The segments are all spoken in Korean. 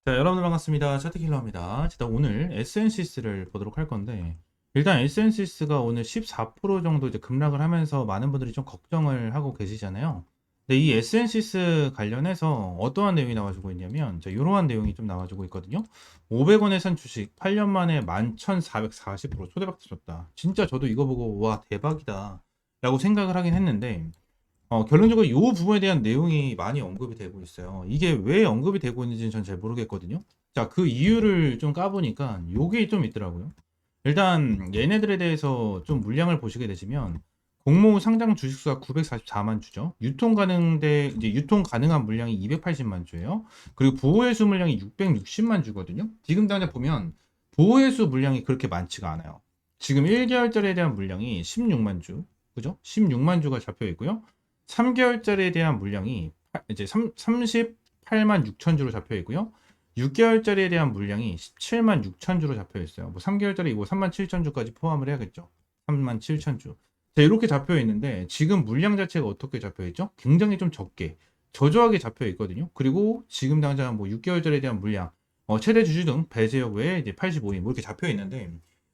자, 여러분 반갑습니다. 차트킬러입니다. 일단 오늘 SNCS를 보도록 할 건데, 일단 SNCS가 오늘 14% 정도 이제 급락을 하면서 많은 분들이 좀 걱정을 하고 계시잖아요. 근데 이 SNCS 관련해서 어떠한 내용이 나와주고 있냐면, 이러한 내용이 좀 나와주고 있거든요. 500원에 산 주식 8년 만에 11,440% 초대박 터졌다. 진짜 저도 이거 보고 와 대박이다 라고 생각을 하긴 했는데, 결론적으로 이 부분에 대한 내용이 많이 언급이 되고 있어요. 이게 왜 언급이 되고 있는지는 전 잘 모르겠거든요. 자, 그 이유를 좀 까보니까 요게 좀 있더라고요. 일단 얘네들에 대해서 좀 물량을 보시게 되시면 공모 상장 주식수가 944만 주죠. 이제 유통 가능한 물량이 280만 주예요. 그리고 보호해수 물량이 660만 주거든요. 지금 당장 보면 보호해수 물량이 그렇게 많지가 않아요. 지금 1개월짜리에 대한 물량이 16만 주, 그죠? 16만 주가 잡혀 있고요. 3개월짜리에 대한 물량이 이제 38만 6천 주로 잡혀 있고요. 6개월짜리에 대한 물량이 17만 6천 주로 잡혀 있어요. 뭐 3개월짜리 이거 3만 7천 주까지 포함을 해야겠죠. 3만 7천 주. 자, 이렇게 잡혀 있는데 지금 물량 자체가 어떻게 잡혀 있죠? 굉장히 좀 적게 저조하게 잡혀 있거든요. 그리고 지금 당장 뭐 6개월짜리에 대한 물량, 최대 주주 등 배제역 외에 이제 85인 뭐 이렇게 잡혀 있는데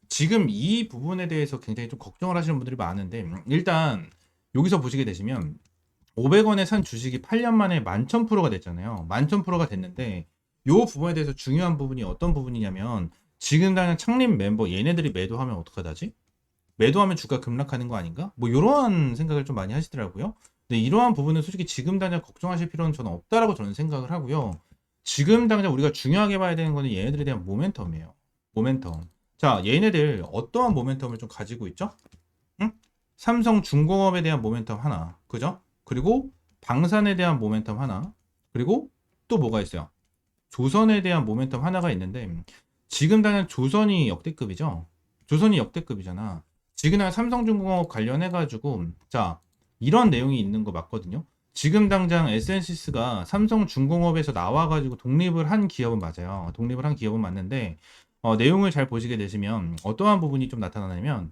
지금 이 부분에 대해서 굉장히 좀 걱정을 하시는 분들이 많은데 일단 여기서 보시게 되시면 500원에 산 주식이 8년 만에 11,000%가 됐잖아요. 11,000%가 됐는데 요 부분에 대해서 중요한 부분이 어떤 부분이냐면 지금 당장 창립 멤버 얘네들이 매도하면 어떡하다지? 매도하면 주가 급락하는 거 아닌가? 뭐 이러한 생각을 좀 많이 하시더라고요. 근데 이러한 부분은 솔직히 지금 당장 걱정하실 필요는 저는 없다라고 저는 생각을 하고요. 지금 당장 우리가 중요하게 봐야 되는 거는 얘네들에 대한 모멘텀이에요. 모멘텀. 자, 얘네들 어떠한 모멘텀을 좀 가지고 있죠? 응? 삼성중공업에 대한 모멘텀 하나, 그죠? 그리고 방산에 대한 모멘텀 하나, 그리고 또 뭐가 있어요? 조선에 대한 모멘텀 하나가 있는데 지금 당장 조선이 역대급이죠. 조선이 역대급이잖아. 지금 당장 삼성중공업 관련해가지고 자 이런 내용이 있는 거 맞거든요. 지금 당장 SNCS가 삼성중공업에서 나와가지고 독립을 한 기업은 맞아요. 독립을 한 기업은 맞는데 내용을 잘 보시게 되시면 어떠한 부분이 좀 나타나냐면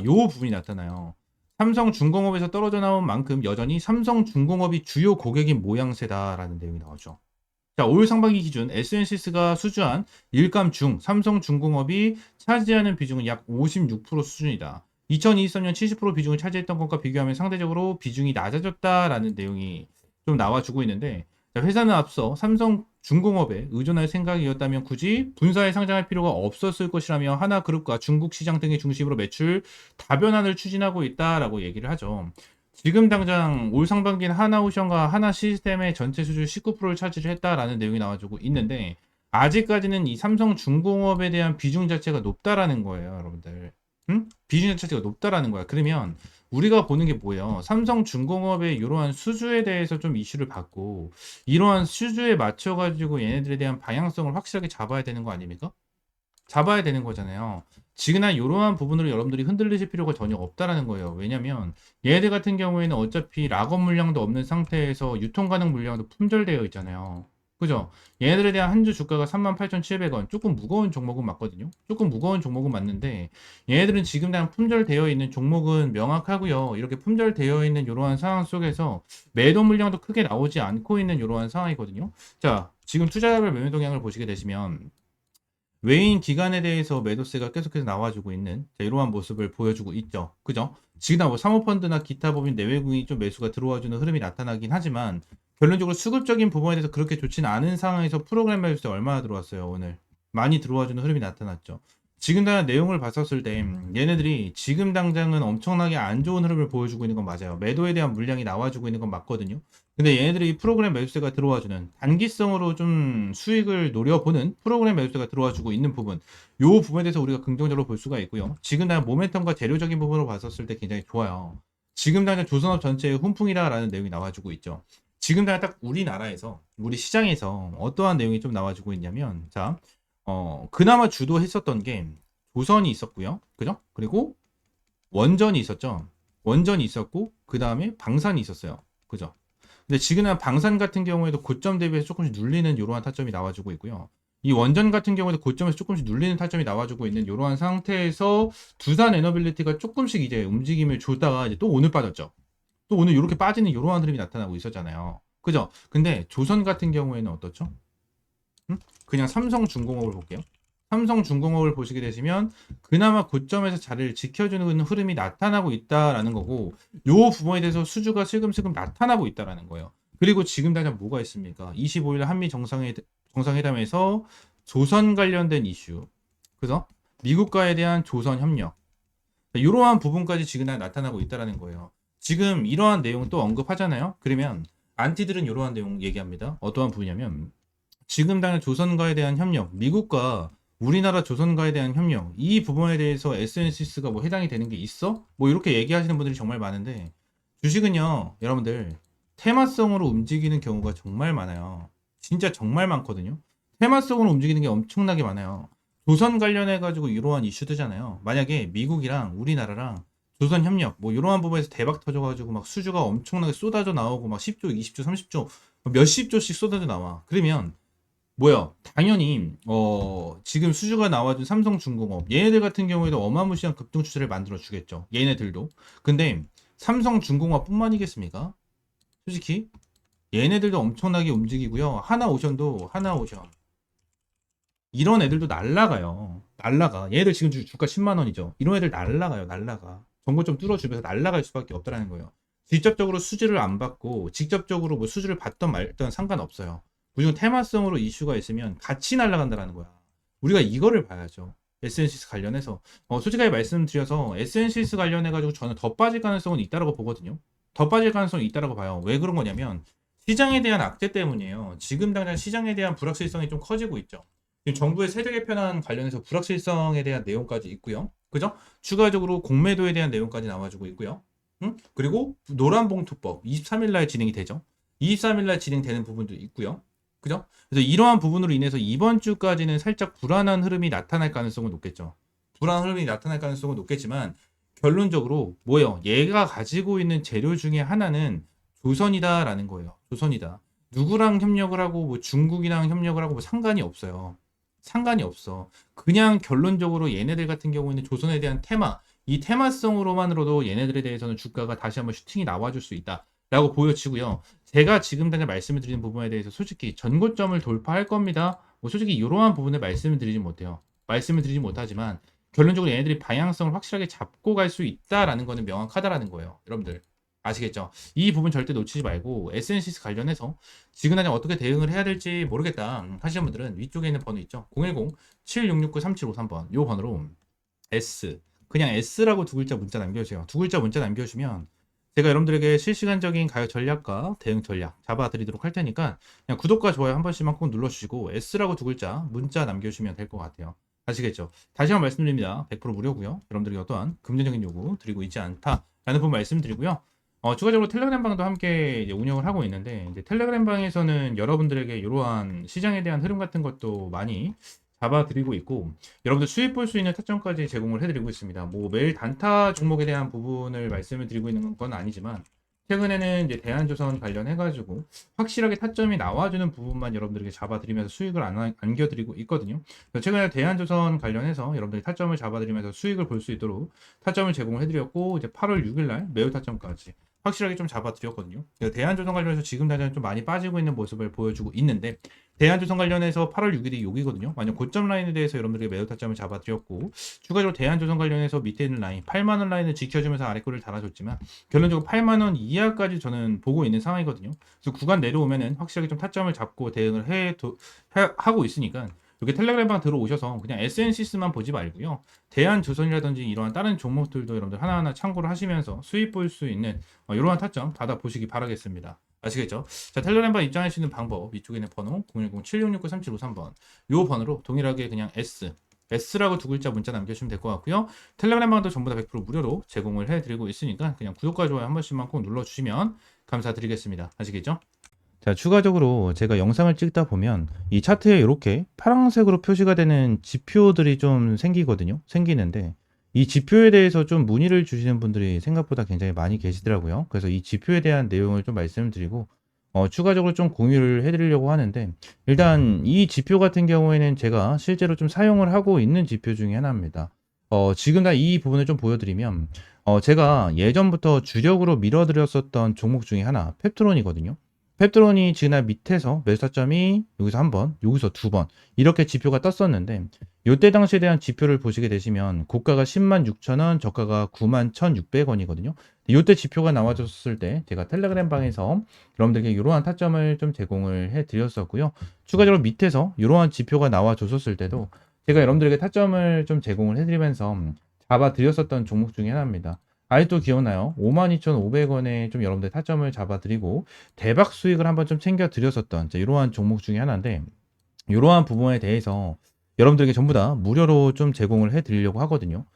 요 부분이 나타나요. 삼성중공업에서 떨어져 나온 만큼 여전히 삼성중공업이 주요 고객인 모양새다라는 내용이 나오죠. 자, 올 상반기 기준 SNCS가 수주한 일감 중 삼성중공업이 차지하는 비중은 약 56% 수준이다. 2023년 70% 비중을 차지했던 것과 비교하면 상대적으로 비중이 낮아졌다라는 내용이 좀 나와주고 있는데 회사는 앞서 삼성중공업에 의존할 생각이었다면 굳이 분사에 상장할 필요가 없었을 것이라며 하나그룹과 중국 시장 등의 중심으로 매출 다변화를 추진하고 있다라고 얘기를 하죠. 지금 당장 올 상반기는 하나오션과 하나시스템의 전체 수주 19%를 차지를 했다라는 내용이 나와주고 있는데 아직까지는 이 삼성중공업에 대한 비중 자체가 높다라는 거예요, 여러분들. 응? 비중 자체가 높다라는 거야. 그러면 우리가 보는 게 뭐예요? 삼성중공업의 이러한 수주에 대해서 좀 이슈를 받고 이러한 수주에 맞춰가지고 얘네들에 대한 방향성을 확실하게 잡아야 되는 거 아닙니까? 잡아야 되는 거잖아요. 지금은 이러한 부분으로 여러분들이 흔들리실 필요가 전혀 없다라는 거예요. 왜냐면 얘들 같은 경우에는 어차피 락업 물량도 없는 상태에서 유통 가능 물량도 품절되어 있잖아요. 그죠? 얘네들에 대한 한 주 주가가 38,700원. 조금 무거운 종목은 맞거든요. 조금 무거운 종목은 맞는데 얘네들은 지금 당 품절되어 있는 종목은 명확하고요. 이렇게 품절되어 있는 이러한 상황 속에서 매도 물량도 크게 나오지 않고 있는 이러한 상황이거든요. 자, 지금 투자자별 매매 동향을 보시게 되시면 외인 기관에 대해서 매도세가 계속해서 나와주고 있는 이러한 모습을 보여주고 있죠. 그죠? 지금 뭐 사모펀드나 기타 법인 내외국이 좀 매수가 들어와주는 흐름이 나타나긴 하지만 결론적으로 수급적인 부분에 대해서 그렇게 좋지는 않은 상황에서 프로그램 매수세 얼마나 들어왔어요, 오늘? 많이 들어와주는 흐름이 나타났죠. 지금 당장 내용을 봤었을 때 얘네들이 지금 당장은 엄청나게 안 좋은 흐름을 보여주고 있는 건 맞아요. 매도에 대한 물량이 나와주고 있는 건 맞거든요. 근데 얘네들이 프로그램 매수세가 들어와주는 단기성으로 좀 수익을 노려보는 프로그램 매수세가 들어와주고 있는 부분, 요 부분에 대해서 우리가 긍정적으로 볼 수가 있고요. 지금 당장 모멘텀과 재료적인 부분으로 봤었을 때 굉장히 좋아요. 지금 당장 조선업 전체의 훈풍이다라는 내용이 나와주고 있죠. 지금 당장 딱 우리나라에서 우리 시장에서 어떠한 내용이 좀 나와주고 있냐면 그나마 주도했었던 게 조선이 있었고요. 그죠? 그리고 원전이 있었죠. 원전이 있었고 그 다음에 방산이 있었어요. 그죠? 근데 지금은 방산 같은 경우에도 고점 대비해서 조금씩 눌리는 이러한 타점이 나와주고 있고요. 이 원전 같은 경우에도 고점에서 조금씩 눌리는 타점이 나와주고 있는 이러한 상태에서 두산 에너빌리티가 조금씩 이제 움직임을 줬다가 이제 또 오늘 빠졌죠. 또 오늘 이렇게 빠지는 이러한 흐름이 나타나고 있었잖아요. 그죠? 근데 조선 같은 경우에는 어떻죠? 음? 그냥 삼성중공업을 볼게요. 삼성중공업을 보시게 되시면 그나마 고점에서 자리를 지켜주는 흐름이 나타나고 있다라는 거고, 요 부분에 대해서 수주가 슬금슬금 나타나고 있다라는 거예요. 그리고 지금 당장 뭐가 있습니까? 25일 한미 정상회담에서 조선 관련된 이슈, 그래서 미국과에 대한 조선 협력, 이러한 부분까지 지금 나타나고 있다라는 거예요. 지금 이러한 내용 또 언급하잖아요. 그러면 안티들은 이러한 내용 얘기합니다. 어떠한 부분이냐면 지금 당장 조선과에 대한 협력, 미국과 우리나라 조선과에 대한 협력, 이 부분에 대해서 SNCS가 뭐 해당이 되는 게 있어? 뭐 이렇게 얘기하시는 분들이 정말 많은데, 주식은요, 여러분들 테마성으로 움직이는 경우가 정말 많아요. 진짜 정말 많거든요. 테마성으로 움직이는 게 엄청나게 많아요. 조선 관련해 가지고 이러한 이슈들잖아요. 만약에 미국이랑 우리나라랑 조선 협력 뭐 이러한 부분에서 대박 터져 가지고 막 수주가 엄청나게 쏟아져 나오고 막 10조, 20조, 30조, 몇십 조씩 쏟아져 나와. 그러면 뭐야? 당연히 지금 수주가 나와준 삼성중공업 얘네들 같은 경우에도 어마무시한 급등 추세를 만들어 주겠죠. 얘네들도. 근데 삼성중공업뿐만이겠습니까? 솔직히 얘네들도 엄청나게 움직이고요. 하나오션도 이런 애들도 날라가요. 날라가. 얘네들 지금 주가 10만 원이죠. 이런 애들 날라가요. 날라가. 정보 좀 뚫어주면서 날라갈 수밖에 없다라는 거예요. 직접적으로 수주를 안 받고 직접적으로 뭐 수주를 받던 말던 상관없어요. 무조건 테마성으로 이슈가 있으면 같이 날아간다라는 거야. 우리가 이거를 봐야죠. SNCS 관련해서 솔직하게 말씀드려서 SNCS 관련해가지고 저는 더 빠질 가능성은 있다라고 보거든요. 더 빠질 가능성이 있다라고 봐요. 왜 그런 거냐면 시장에 대한 악재 때문이에요. 지금 당장 시장에 대한 불확실성이 좀 커지고 있죠. 지금 정부의 세제 개편안 관련해서 불확실성에 대한 내용까지 있고요. 그죠? 추가적으로 공매도에 대한 내용까지 나와주고 있고요. 그리고 노란봉투법 23일 날 진행이 되죠. 23일 날 진행되는 부분도 있고요. 그죠? 그래서 이러한 부분으로 인해서 이번 주까지는 살짝 불안한 흐름이 나타날 가능성은 높겠죠. 불안한 흐름이 나타날 가능성은 높겠지만 결론적으로 뭐예요? 얘가 가지고 있는 재료 중에 하나는 조선이다라는 거예요. 조선이다. 누구랑 협력을 하고 뭐 중국이랑 협력을 하고 뭐 상관이 없어요. 상관이 없어. 그냥 결론적으로 얘네들 같은 경우에는 조선에 대한 테마, 이 테마성으로만으로도 얘네들에 대해서는 주가가 다시 한번 슈팅이 나와줄 수 있다라고 보여지고요. 제가 지금 당장 말씀을 드리는 부분에 대해서 솔직히 전고점을 돌파할 겁니다. 뭐 솔직히 이러한 부분에 말씀을 드리지 못해요. 말씀을 드리지 못하지만 결론적으로 얘네들이 방향성을 확실하게 잡고 갈 수 있다라는 거는 명확하다라는 거예요. 여러분들 아시겠죠? 이 부분 절대 놓치지 말고 SNCS 관련해서 지금 당장 어떻게 대응을 해야 될지 모르겠다 하시는 분들은 위쪽에 있는 번호 있죠? 010-7669-3753번 이 번호로 S 그냥 S라고 두 글자 문자 남겨주세요. 두 글자 문자 남겨주시면 제가 여러분들에게 실시간적인 가격 전략과 대응 전략 잡아드리도록 할 테니까 그냥 구독과 좋아요 한 번씩만 꼭 눌러주시고 S라고 두 글자 문자 남겨주시면 될 것 같아요. 아시겠죠? 다시 한번 말씀드립니다. 100% 무료고요. 여러분들에게 어떠한 금전적인 요구 드리고 있지 않다라는 부분 말씀드리고요. 추가적으로 텔레그램 방도 함께 이제 운영을 하고 있는데 이제 텔레그램 방에서는 여러분들에게 이러한 시장에 대한 흐름 같은 것도 많이 잡아드리고 있고 여러분들 수익 볼 수 있는 타점까지 제공을 해드리고 있습니다. 뭐 매일 단타 종목에 대한 부분을 말씀을 드리고 있는 건 아니지만 최근에는 이제 대한조선 관련해가지고 확실하게 타점이 나와주는 부분만 여러분들에게 잡아드리면서 수익을 안겨드리고 있거든요. 최근에 대한조선 관련해서 여러분들이 타점을 잡아드리면서 수익을 볼 수 있도록 타점을 제공을 해드렸고 이제 8월 6일날 매우 타점까지 확실하게 좀 잡아드렸거든요. 대한조선 관련해서 지금 당장 좀 많이 빠지고 있는 모습을 보여주고 있는데 대한조선 관련해서 8월 6일이 여기거든요. 완전 고점 라인에 대해서 여러분들에게 매도 타점을 잡아드렸고 추가적으로 대한조선 관련해서 밑에 있는 라인 8만원 라인을 지켜주면서 아래 거를 달아줬지만 결론적으로 8만원 이하까지 저는 보고 있는 상황이거든요. 그래서 구간 내려오면은 확실하게 좀 타점을 잡고 대응을 하고 있으니까 여기 텔레그램방 들어오셔서 그냥 SNCS만 보지 말고요. 대한조선이라든지 이러한 다른 종목들도 여러분들 하나하나 참고를 하시면서 수익 볼 수 있는 이러한 타점 받아보시기 바라겠습니다. 아시겠죠? 자, 텔레그램방 입장할 수 있는 방법 위쪽에 있는 번호 010-7669-3753번 요 번호로 동일하게 그냥 S라고 두 글자 문자 남겨주시면 될 것 같고요. 텔레그램 방도 전부 다 100% 무료로 제공을 해드리고 있으니까 그냥 구독과 좋아요 한 번씩만 꼭 눌러주시면 감사드리겠습니다. 아시겠죠? 자, 추가적으로 제가 영상을 찍다 보면 이 차트에 이렇게 파란색으로 표시가 되는 지표들이 좀 생기는데 이 지표에 대해서 좀 문의를 주시는 분들이 생각보다 굉장히 많이 계시더라고요. 그래서 이 지표에 대한 내용을 좀 말씀드리고 추가적으로 좀 공유를 해드리려고 하는데 일단 이 지표 같은 경우에는 제가 실제로 좀 사용을 하고 있는 지표 중에 하나입니다. 지금 다 이 부분을 좀 보여드리면 제가 예전부터 주력으로 밀어드렸었던 종목 중에 하나 펩트론이거든요. 펩트론이 지난 밑에서 매수 타점이 여기서 한 번, 여기서 두 번 이렇게 지표가 떴었는데 요때 당시에 대한 지표를 보시게 되시면 고가가 10만 6천 원, 저가가 9만 1,600원이거든요. 요때 지표가 나와줬을 때 제가 텔레그램 방에서 여러분들께 이러한 타점을 좀 제공을 해 드렸었고요. 추가적으로 밑에서 이러한 지표가 나와줬었을 때도 제가 여러분들에게 타점을 좀 제공을 해드리면서 잡아 드렸었던 종목 중에 하나입니다. 아직도 기억나요? 52,500원에 좀 여러분들 타점을 잡아드리고 대박 수익을 한번 좀 챙겨드렸었던 이러한 종목 중에 하나인데 이러한 부분에 대해서 여러분들에게 전부 다 무료로 좀 제공을 해드리려고 하거든요.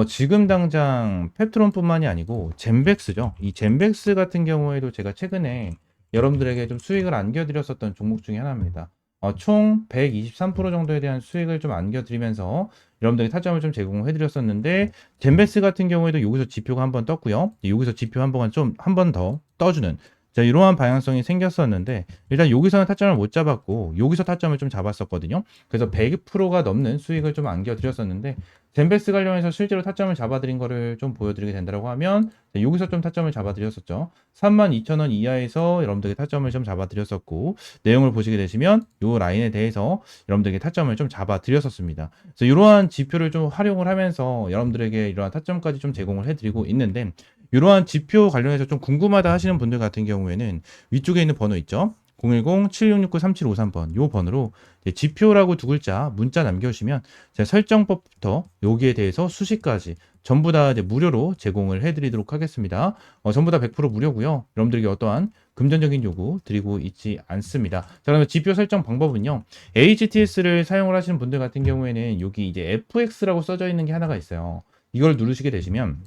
지금 당장 펩트론뿐만이 아니고 젠백스죠. 이 젠백스 같은 경우에도 제가 최근에 여러분들에게 좀 수익을 안겨드렸었던 종목 중에 하나입니다. 총 123% 정도에 대한 수익을 좀 안겨드리면서 여러분들에게 타점을 좀 제공해 드렸었는데 젠베스 같은 경우에도 여기서 지표가 한번 떴고요. 여기서 지표 한 번 더 떠주는 이러한 방향성이 생겼었는데 일단 여기서는 타점을 못 잡았고 여기서 타점을 좀 잡았었거든요. 그래서 100%가 넘는 수익을 좀 안겨드렸었는데 젠베스 관련해서 실제로 타점을 잡아드린 거를 좀 보여드리게 된다고 하면 여기서 좀 타점을 잡아드렸었죠. 32,000원 이하에서 여러분들에게 타점을 좀 잡아드렸었고 내용을 보시게 되시면 이 라인에 대해서 여러분들에게 타점을 좀 잡아드렸었습니다. 그래서 이러한 지표를 좀 활용을 하면서 여러분들에게 이러한 타점까지 좀 제공을 해드리고 있는데 이러한 지표 관련해서 좀 궁금하다 하시는 분들 같은 경우에는 위쪽에 있는 번호 있죠? 010-7669-3753번 요 번호로 지표라고 두 글자 문자 남겨주시면 제 설정법부터 여기에 대해서 수식까지 전부 다 이제 무료로 제공을 해드리도록 하겠습니다. 전부 다 100% 무료고요. 여러분들에게 어떠한 금전적인 요구 드리고 있지 않습니다. 자, 그러면 지표 설정 방법은요. HTS를 사용을 하시는 분들 같은 경우에는 여기 이제 FX라고 써져 있는 게 하나가 있어요. 이걸 누르시게 되시면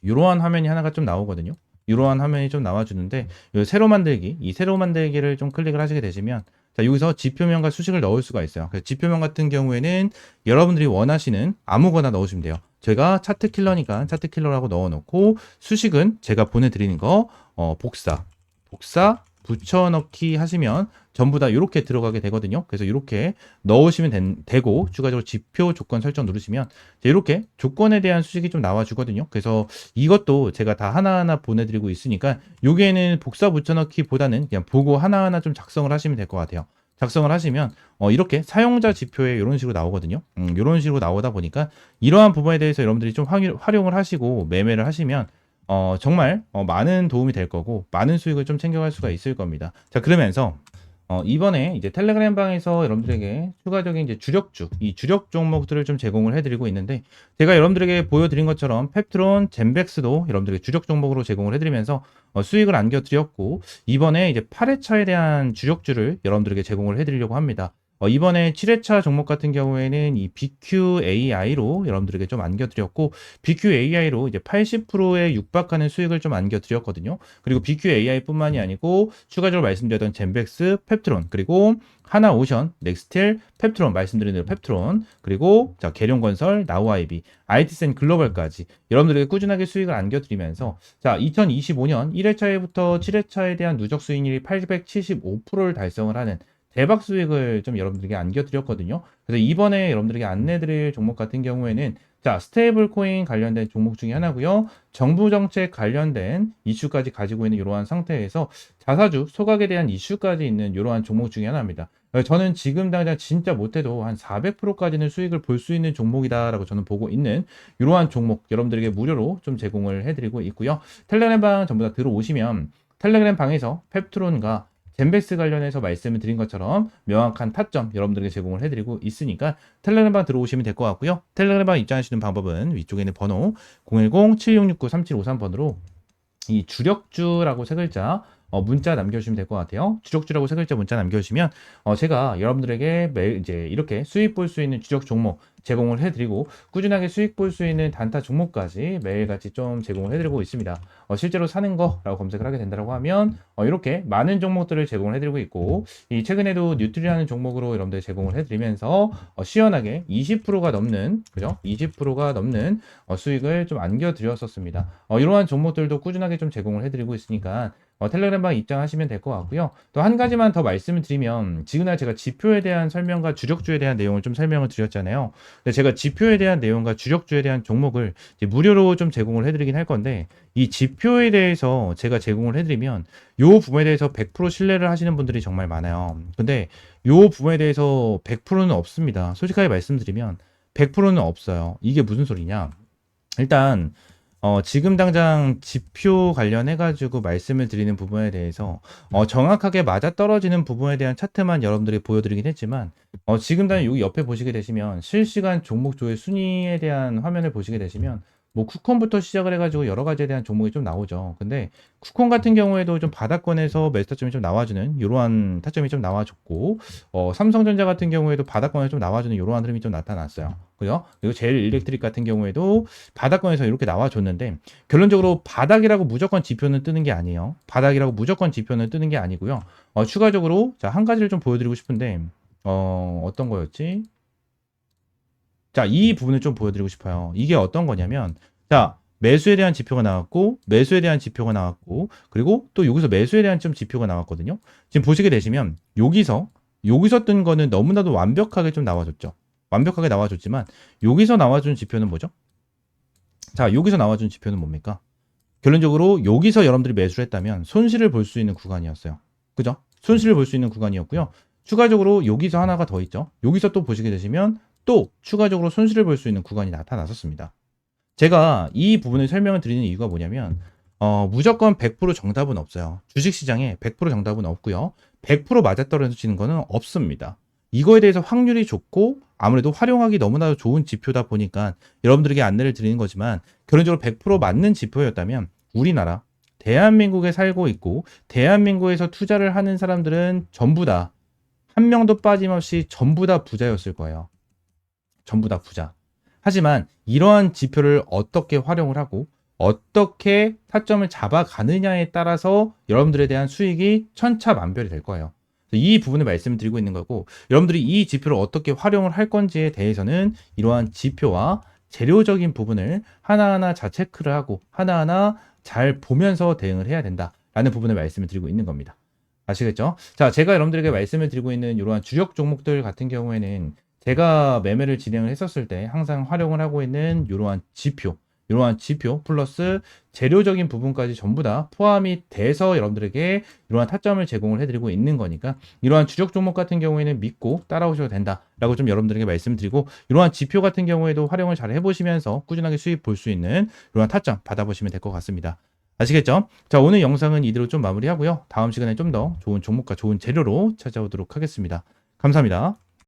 이러한 화면이 하나가 좀 나오거든요. 이러한 화면이 좀 나와주는데 새로 만들기, 이 새로 만들기를 좀 클릭을 하시게 되시면 자, 여기서 지표명과 수식을 넣을 수가 있어요. 그래서 지표명 같은 경우에는 여러분들이 원하시는 아무거나 넣으시면 돼요. 제가 차트 킬러니까 차트 킬러라고 넣어놓고 수식은 제가 보내드리는 거 복사 붙여넣기 하시면 전부 다 이렇게 들어가게 되거든요. 그래서 이렇게 넣으시면 되고 추가적으로 지표 조건 설정 누르시면 이렇게 조건에 대한 수식이 좀 나와주거든요. 그래서 이것도 제가 다 하나하나 보내드리고 있으니까 여기에는 복사 붙여넣기보다는 그냥 보고 하나하나 좀 작성을 하시면 될 것 같아요. 작성을 하시면 이렇게 사용자 지표에 이런 식으로 나오거든요. 이런 식으로 나오다 보니까 이러한 부분에 대해서 여러분들이 좀 활용을 하시고 매매를 하시면 정말 많은 도움이 될 거고 많은 수익을 좀 챙겨갈 수가 있을 겁니다. 자, 그러면서 이번에 이제 텔레그램 방에서 여러분들에게 추가적인 이제 이 주력 종목들을 좀 제공을 해드리고 있는데 제가 여러분들에게 보여드린 것처럼 펩트론, 젠백스도 여러분들에게 주력 종목으로 제공을 해드리면서 수익을 안겨드렸고 이번에 이제 8회차에 대한 주력주를 여러분들에게 제공을 해드리려고 합니다. 이번에 7회차 종목 같은 경우에는 이 BQAI로 여러분들에게 좀 안겨드렸고 BQAI로 이제 80%에 육박하는 수익을 좀 안겨드렸거든요. 그리고 BQAI뿐만이 아니고 추가적으로 말씀드렸던 젠백스, 펩트론 그리고 하나오션, 넥스틸, 펩트론 말씀드린 대로 펩트론 그리고 자 계룡건설, 나우아이비, IT센 글로벌까지 여러분들에게 꾸준하게 수익을 안겨드리면서 자 2025년 1회차에부터 7회차에 대한 누적 수익률이 875%를 달성을 하는 대박 수익을 좀 여러분들에게 안겨드렸거든요. 그래서 이번에 여러분들에게 안내드릴 종목 같은 경우에는 자 스테이블 코인 관련된 종목 중에 하나고요. 정부 정책 관련된 이슈까지 가지고 있는 이러한 상태에서 자사주 소각에 대한 이슈까지 있는 이러한 종목 중에 하나입니다. 저는 지금 당장 진짜 못해도 한 400%까지는 수익을 볼 수 있는 종목이다라고 저는 보고 있는 이러한 종목 여러분들에게 무료로 좀 제공을 해드리고 있고요. 텔레그램 방 전부 다 들어오시면 텔레그램 방에서 펩트론과 젠백스 관련해서 말씀을 드린 것처럼 명확한 타점 여러분들에게 제공을 해드리고 있으니까 텔레그램방 들어오시면 될 것 같고요. 텔레그램방 입장하시는 방법은 위쪽에 있는 번호 010-7669-3753번으로 이 주력주라고 세 글자 문자 남겨주시면 될 것 같아요. 주력주라고 세 글자 문자 남겨주시면 제가 여러분들에게 매일 이제 이렇게 수익 볼 수 있는 주력 종목 제공을 해드리고 꾸준하게 수익 볼 수 있는 단타 종목까지 매일같이 좀 제공을 해드리고 있습니다. 실제로 사는 거라고 검색을 하게 된다고 하면 이렇게 많은 종목들을 제공을 해드리고 있고 이 최근에도 뉴트리라는 종목으로 여러분들 제공을 해드리면서 시원하게 20%가 넘는 그죠? 20%가 넘는 수익을 좀 안겨드렸었습니다. 이러한 종목들도 꾸준하게 좀 제공을 해드리고 있으니까 텔레그램방 입장하시면 될 것 같고요. 또 한 가지만 더 말씀을 드리면 지금날 제가 지표에 대한 설명과 주력주에 대한 내용을 좀 설명을 드렸잖아요. 근데 제가 지표에 대한 내용과 주력주에 대한 종목을 이제 무료로 좀 제공을 해드리긴 할 건데 이 지표에 대해서 제가 제공을 해드리면 요 부분에 대해서 100% 신뢰를 하시는 분들이 정말 많아요. 근데 요 부분에 대해서 100%는 없습니다. 솔직하게 말씀드리면 100%는 없어요. 이게 무슨 소리냐? 일단 지금 당장 지표 관련해가지고 말씀을 드리는 부분에 대해서 정확하게 맞아떨어지는 부분에 대한 차트만 여러분들이 보여드리긴 했지만 지금 당장 여기 옆에 보시게 되시면 실시간 종목 조회 순위에 대한 화면을 보시게 되시면 뭐 쿠폰부터 시작을 해가지고 여러 가지에 대한 종목이 좀 나오죠. 근데 쿠폰 같은 경우에도 좀 바닥권에서 매수 타점이 좀 나와주는 이러한 타점이 좀 나와줬고 삼성전자 같은 경우에도 바닥권에 좀 나와주는 이러한 흐름이 좀 나타났어요. 그죠? 그리고 제일 일렉트릭 같은 경우에도 바닥권에서 이렇게 나와줬는데 결론적으로 바닥이라고 무조건 지표는 뜨는 게 아니에요. 바닥이라고 무조건 지표는 뜨는 게 아니고요. 추가적으로 자, 한 가지를 좀 보여드리고 싶은데 어떤 거였지? 자, 이 부분을 좀 보여드리고 싶어요. 이게 어떤 거냐면 자, 매수에 대한 지표가 나왔고 매수에 대한 지표가 나왔고 그리고 또 여기서 매수에 대한 좀 지표가 나왔거든요. 지금 보시게 되시면 여기서 뜬 거는 너무나도 완벽하게 좀 나와줬죠. 완벽하게 나와줬지만 여기서 나와준 지표는 뭐죠? 자, 여기서 나와준 지표는 뭡니까? 결론적으로 여기서 여러분들이 매수를 했다면 손실을 볼 수 있는 구간이었어요. 그죠? 손실을 볼 수 있는 구간이었고요. 추가적으로 여기서 하나가 더 있죠. 여기서 또 보시게 되시면 또 추가적으로 손실을 볼 수 있는 구간이 나타났었습니다. 제가 이 부분을 설명을 드리는 이유가 뭐냐면 무조건 100% 정답은 없어요. 주식시장에 100% 정답은 없고요. 100% 맞아떨어지는 거는 없습니다. 이거에 대해서 확률이 좋고 아무래도 활용하기 너무나도 좋은 지표다 보니까 여러분들에게 안내를 드리는 거지만 결론적으로 100% 맞는 지표였다면 우리나라 대한민국에 살고 있고 대한민국에서 투자를 하는 사람들은 전부 다 한 명도 빠짐없이 전부 다 부자였을 거예요. 전부 다 부자. 하지만 이러한 지표를 어떻게 활용을 하고 어떻게 타점을 잡아가느냐에 따라서 여러분들에 대한 수익이 천차만별이 될 거예요. 이 부분을 말씀드리고 있는 거고 여러분들이 이 지표를 어떻게 활용을 할 건지에 대해서는 이러한 지표와 재료적인 부분을 하나하나 자 체크를 하고 하나하나 잘 보면서 대응을 해야 된다라는 부분을 말씀을 드리고 있는 겁니다. 아시겠죠? 자, 제가 여러분들에게 말씀을 드리고 있는 이러한 주력 종목들 같은 경우에는 제가 매매를 진행을 했었을 때 항상 활용을 하고 있는 이러한 지표 플러스 재료적인 부분까지 전부 다 포함이 돼서 여러분들에게 이러한 타점을 제공을 해드리고 있는 거니까 이러한 주력 종목 같은 경우에는 믿고 따라오셔도 된다라고 좀 여러분들에게 말씀드리고 이러한 지표 같은 경우에도 활용을 잘 해보시면서 꾸준하게 수익 볼 수 있는 이러한 타점 받아보시면 될 것 같습니다. 아시겠죠? 자, 오늘 영상은 이대로 좀 마무리하고요. 다음 시간에 좀 더 좋은 종목과 좋은 재료로 찾아오도록 하겠습니다. 감사합니다.